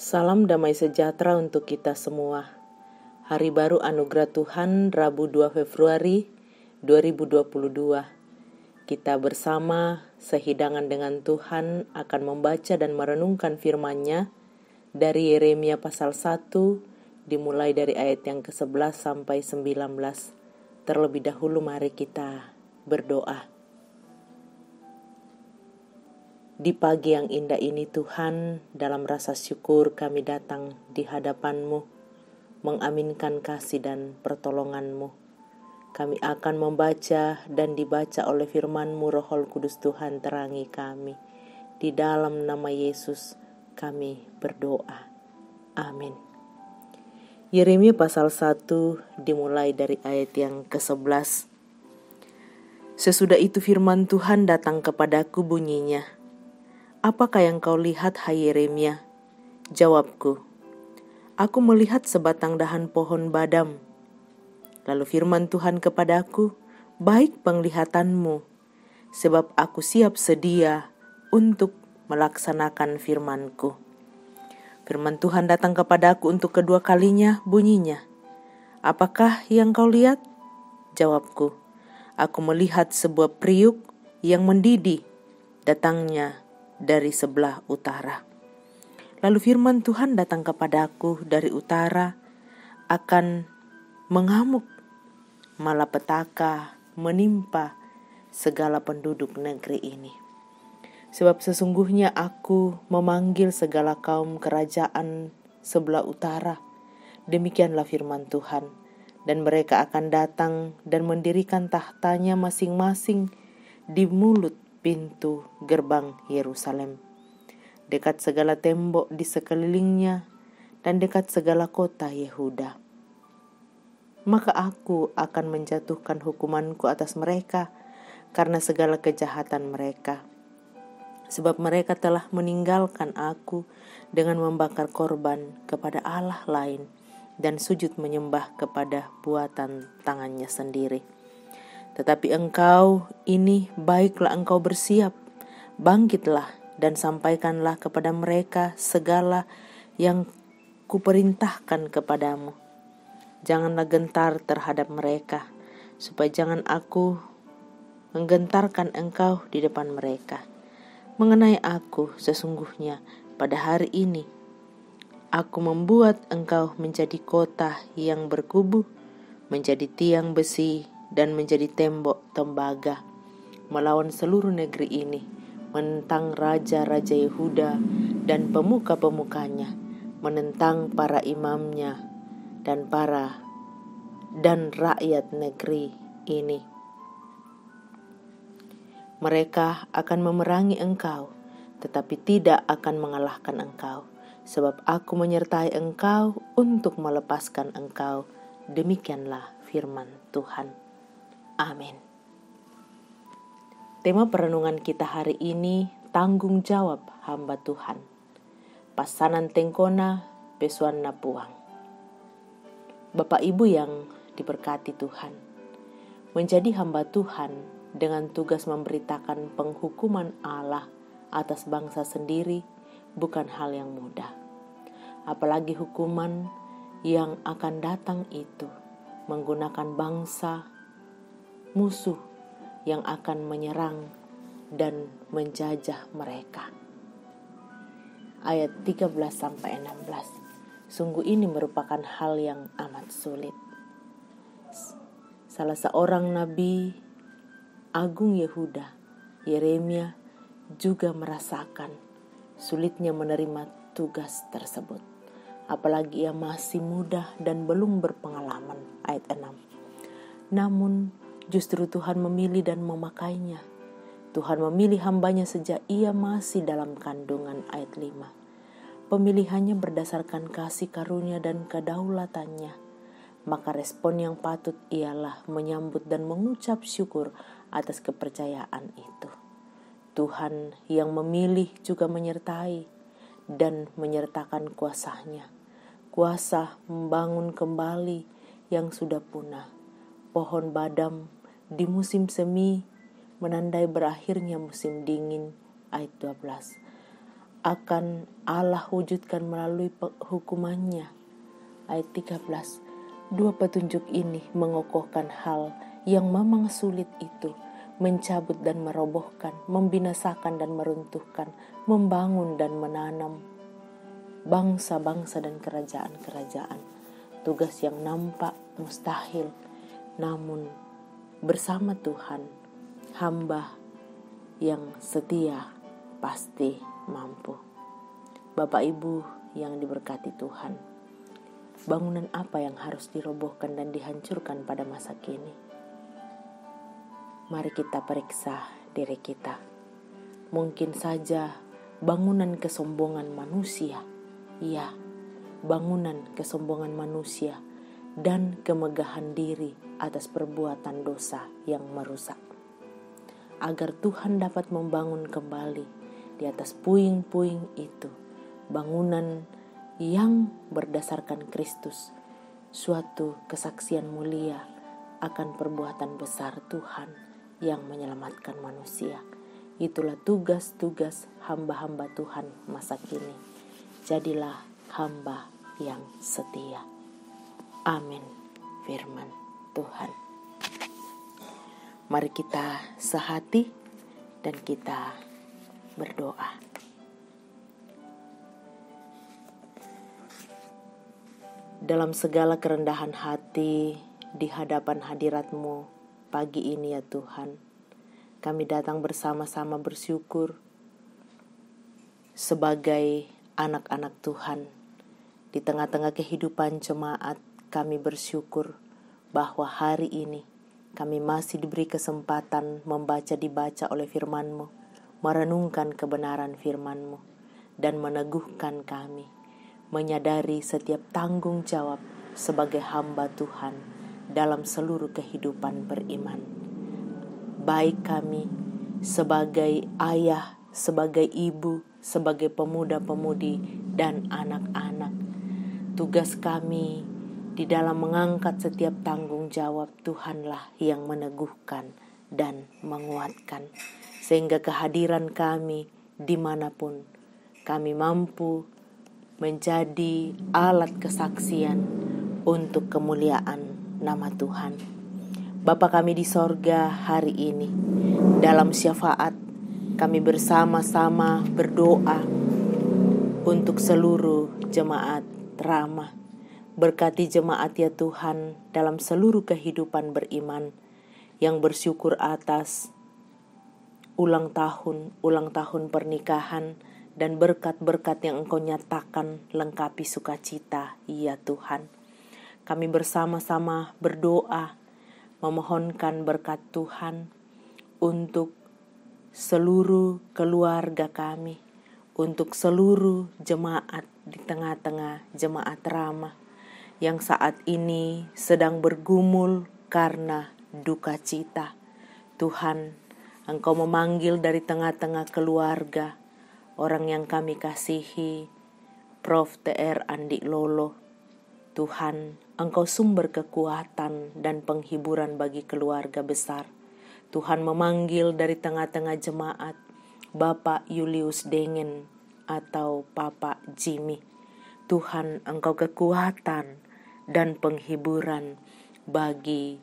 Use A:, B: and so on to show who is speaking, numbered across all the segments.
A: Salam damai sejahtera untuk kita semua. Hari baru anugerah Tuhan, Rabu 2 Februari 2022. Kita bersama sehidangan dengan Tuhan akan membaca dan merenungkan firman-Nya dari Yeremia pasal 1, dimulai dari ayat yang ke-11 sampai 19. Terlebih dahulu mari kita berdoa. Di pagi yang indah ini Tuhan, dalam rasa syukur kami datang di hadapan-Mu, mengaminkan kasih dan pertolongan-Mu. Kami akan membaca dan dibaca oleh firman-Mu, Roh Kudus Tuhan terangi kami. Di dalam nama Yesus kami berdoa. Amin. Yeremia pasal 1 dimulai dari ayat yang ke-11. Sesudah itu firman Tuhan datang kepadaku bunyinya, "Apakah yang kau lihat, hai Yeremia?" Jawabku, "Aku melihat sebatang dahan pohon badam." Lalu firman Tuhan kepadaku, "Baik penglihatanmu, sebab aku siap sedia untuk melaksanakan firman-Ku." Firman Tuhan datang kepadaku untuk kedua kalinya, bunyinya, "Apakah yang kau lihat?" Jawabku, "Aku melihat sebuah periuk yang mendidih, datangnya dari sebelah utara." Lalu firman Tuhan datang kepadaku dari utara, akan mengamuk malapetaka menimpa segala penduduk negeri ini. Sebab sesungguhnya aku memanggil segala kaum kerajaan sebelah utara, demikianlah firman Tuhan, dan mereka akan datang dan mendirikan tahtanya masing-masing di mulut pintu gerbang Yerusalem, dekat segala tembok di sekelilingnya dan dekat segala kota Yehuda. Maka aku akan menjatuhkan hukumanku atas mereka karena segala kejahatan mereka, sebab mereka telah meninggalkan aku dengan membakar korban kepada Allah lain dan sujud menyembah kepada buatan tangannya sendiri. Tetapi engkau ini baiklah engkau bersiap, bangkitlah dan sampaikanlah kepada mereka segala yang kuperintahkan kepadamu. Janganlah gentar terhadap mereka, supaya jangan aku menggentarkan engkau di depan mereka. Mengenai aku sesungguhnya pada hari ini, aku membuat engkau menjadi kota yang berkubu, menjadi tiang besi dan menjadi tembok tembaga, melawan seluruh negeri ini, menentang raja-raja Yehuda dan pemuka-pemukanya, menentang para imamnya dan rakyat negeri ini. Mereka akan memerangi engkau, tetapi tidak akan mengalahkan engkau, sebab aku menyertai engkau untuk melepaskan engkau. Demikianlah firman Tuhan. Amin. Tema perenungan kita hari ini, tanggung jawab hamba Tuhan. Pasanan Tengkona, Besuan Napuang. Bapak Ibu yang diberkati Tuhan, menjadi hamba Tuhan dengan tugas memberitakan penghukuman Allah atas bangsa sendiri bukan hal yang mudah. Apalagi hukuman yang akan datang itu menggunakan bangsa musuh yang akan menyerang dan menjajah mereka. Ayat 13-16. Sungguh ini merupakan hal yang amat sulit. Salah seorang nabi agung Yehuda, Yeremia, juga merasakan sulitnya menerima tugas tersebut. Apalagi ia masih muda dan belum berpengalaman. Ayat 6. Namun justru Tuhan memilih dan memakainya. Tuhan memilih hambanya sejak ia masih dalam kandungan. Ayat 5. Pemilihannya berdasarkan kasih karunia dan kedaulatannya. Maka respon yang patut ialah menyambut dan mengucap syukur atas kepercayaan itu. Tuhan yang memilih juga menyertai dan menyertakan kuasanya. Kuasa membangun kembali yang sudah punah. Pohon badam di musim semi menandai berakhirnya musim dingin. Ayat 12. akan Allah wujudkan melalui hukumannya. Ayat 13. Dua petunjuk ini mengokohkan hal yang memang sulit itu, mencabut dan merobohkan, membinasakan dan meruntuhkan, membangun dan menanam bangsa-bangsa dan kerajaan-kerajaan. Tugas yang nampak mustahil, namun bersama Tuhan, hamba yang setia pasti mampu. Bapak Ibu yang diberkati Tuhan, bangunan apa yang harus dirobohkan dan dihancurkan pada masa kini? Mari kita periksa diri kita. Mungkin saja bangunan kesombongan manusia, ya, bangunan kesombongan manusia dan kemegahan diri atas perbuatan dosa yang merusak. Agar Tuhan dapat membangun kembali di atas puing-puing itu, bangunan yang berdasarkan Kristus, suatu kesaksian mulia akan perbuatan besar Tuhan yang menyelamatkan manusia. Itulah tugas-tugas hamba-hamba Tuhan masa kini. Jadilah hamba yang setia. Amin. Firman Tuhan. Mari kita sehati dan kita berdoa. Dalam segala kerendahan hati di hadapan hadirat-Mu pagi ini ya Tuhan, kami datang bersama-sama bersyukur sebagai anak-anak Tuhan. Di tengah-tengah kehidupan jemaat, kami bersyukur bahwa hari ini kami masih diberi kesempatan dibaca oleh firman-Mu, merenungkan kebenaran firman-Mu, dan meneguhkan kami, menyadari setiap tanggung jawab sebagai hamba Tuhan dalam seluruh kehidupan beriman. Baik kami sebagai ayah, sebagai ibu, sebagai pemuda-pemudi dan anak-anak. Tugas kami di dalam mengangkat setiap tanggung jawab, Tuhanlah yang meneguhkan dan menguatkan. Sehingga kehadiran kami dimanapun, kami mampu menjadi alat kesaksian untuk kemuliaan nama Tuhan. Bapa kami di sorga, hari ini dalam syafaat kami bersama-sama berdoa untuk seluruh jemaat Ramah. Berkati jemaat ya Tuhan dalam seluruh kehidupan beriman yang bersyukur atas ulang tahun pernikahan dan berkat-berkat yang Engkau nyatakan lengkapi sukacita ya Tuhan. Kami bersama-sama berdoa memohonkan berkat Tuhan untuk seluruh keluarga kami, untuk seluruh jemaat di tengah-tengah jemaat Ramah yang saat ini sedang bergumul karena duka cita. Tuhan, Engkau memanggil dari tengah-tengah keluarga orang yang kami kasihi, Prof. Dr. Andi Lolo. Tuhan, Engkau sumber kekuatan dan penghiburan bagi keluarga besar. Tuhan memanggil dari tengah-tengah jemaat Bapak Julius Dengen atau Papa Jimmy. Tuhan, Engkau kekuatan dan penghiburan bagi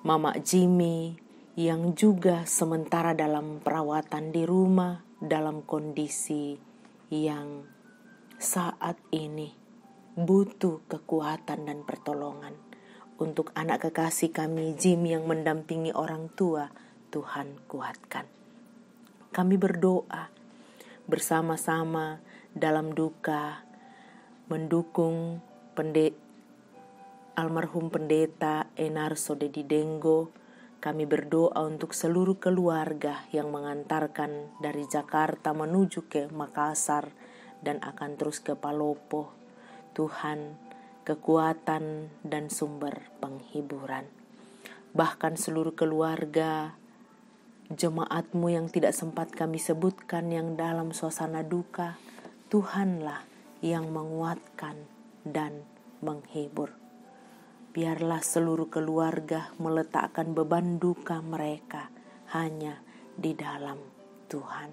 A: Mama Jimmy yang juga sementara dalam perawatan di rumah dalam kondisi yang saat ini butuh kekuatan dan pertolongan. Untuk anak kekasih kami Jimmy yang mendampingi orang tua, Tuhan kuatkan. Kami berdoa bersama-sama dalam duka mendukung almarhum pendeta Enarso Dedi Denggo. Kami berdoa untuk seluruh keluarga yang mengantarkan dari Jakarta menuju ke Makassar dan akan terus ke Palopo. Tuhan, kekuatan dan sumber penghiburan. Bahkan seluruh keluarga jemaat-Mu yang tidak sempat kami sebutkan yang dalam suasana duka, Tuhanlah yang menguatkan dan menghibur. Biarlah seluruh keluarga meletakkan beban duka mereka hanya di dalam Tuhan.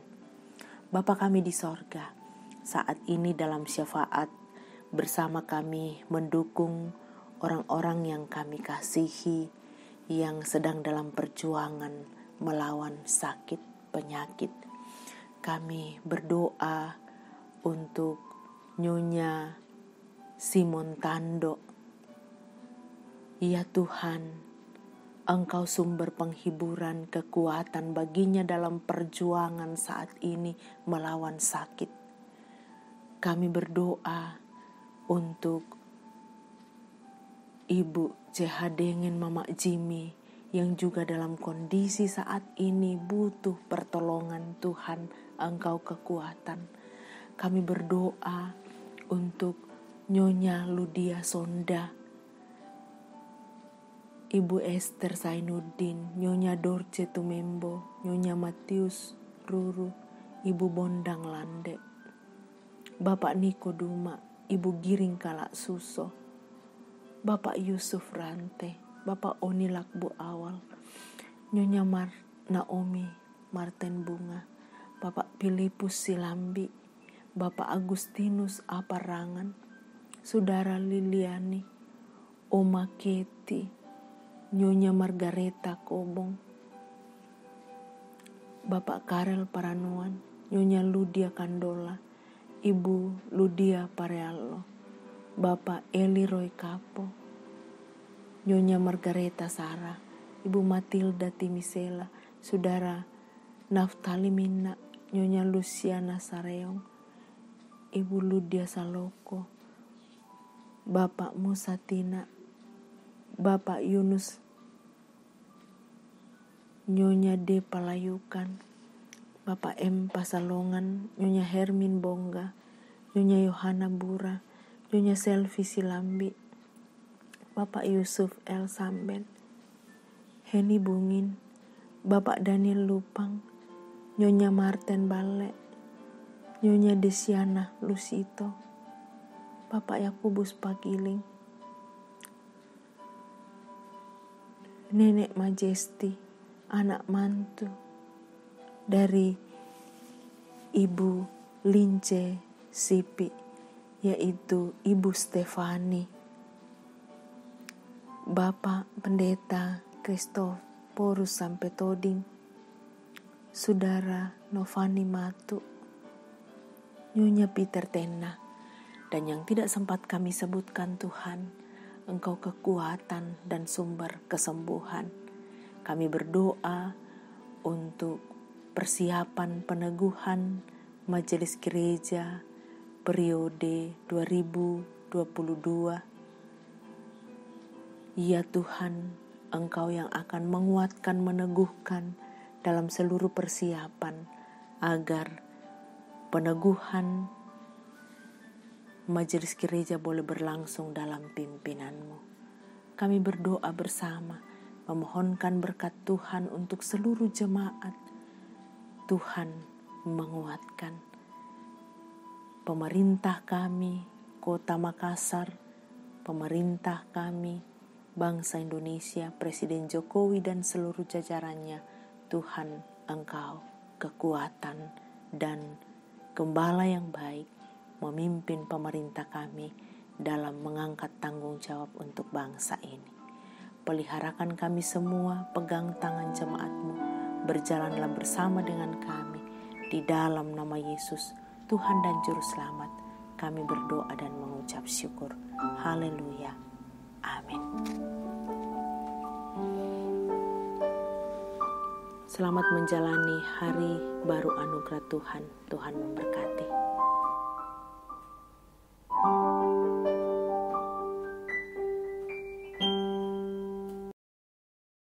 A: Bapa kami di sorga, saat ini dalam syafaat bersama kami mendukung orang-orang yang kami kasihi yang sedang dalam perjuangan melawan sakit penyakit. Kami berdoa untuk Nyonya Simon Tando. Ya Tuhan, Engkau sumber penghiburan, kekuatan baginya dalam perjuangan saat ini melawan sakit. Kami berdoa untuk Ibu CH Dengan Mama Jimmy yang juga dalam kondisi saat ini butuh pertolongan Tuhan, Engkau kekuatan. Kami berdoa untuk Nyonya Ludia Sonda, Ibu Esther Zainuddin, Nyonya Dorce Tumembo, Nyonya Matius Ruru, Ibu Bondang Lande, Bapak Niko Duma, Ibu Giring Kalak Suso, Bapak Yusuf Rante, Bapak Oni Lakbu Awal, Nyonya Naomi Martin Bunga, Bapak Filipus Silambi, Bapak Agustinus Aparangan, Saudara Liliani, Oma Keti, Nyonya Margareta Kobong, Bapak Karel Paranuan, Nyonya Ludia Kandola, Ibu Ludia Parealo, Bapak Eli Roy Kapo, Nyonya Margareta Sara, Ibu Matilda Timisela, Saudara Naftali Minna, Nyonya Luciana Sareong, Ibu Ludia Saloko, Bapak Musa Tina, Bapak Yunus, Nyonya D. Palayukan, Bapak M. Pasalongan, Nyonya Hermin Bongga, Nyonya Yohana Bura, Nyonya Selvi Silambi, Bapak Yusuf L. Samben, Heni Bungin, Bapak Daniel Lupang, Nyonya Marten Bale, Nyonya Desiana Lusito, Bapak Yakubus Pagiling, Nenek Majesti, anak mantu dari Ibu Lince Sipi, yaitu Ibu Stefani, Bapak Pendeta Kristoforus Sampetoding, Saudara Novani Matu, Nyonya Peter Tena, dan yang tidak sempat kami sebutkan. Tuhan, Engkau kekuatan dan sumber kesembuhan. Kami berdoa untuk persiapan peneguhan Majelis Gereja periode 2022. Ya Tuhan, Engkau yang akan menguatkan, meneguhkan dalam seluruh persiapan agar peneguhan Majelis Gereja boleh berlangsung dalam pimpinanmu. Kami berdoa bersama, memohonkan berkat Tuhan untuk seluruh jemaat. Tuhan menguatkan pemerintah kami, Kota Makassar, pemerintah kami, bangsa Indonesia, Presiden Jokowi dan seluruh jajarannya. Tuhan, Engkau kekuatan dan gembala yang baik memimpin pemerintah kami dalam mengangkat tanggung jawab untuk bangsa ini. Peliharakan kami semua, pegang tangan jemaat-Mu, berjalanlah bersama dengan kami. Di dalam nama Yesus, Tuhan dan Juru Selamat, kami berdoa dan mengucap syukur. Haleluya. Amin. Selamat menjalani hari baru anugerah Tuhan. Tuhan memberkati.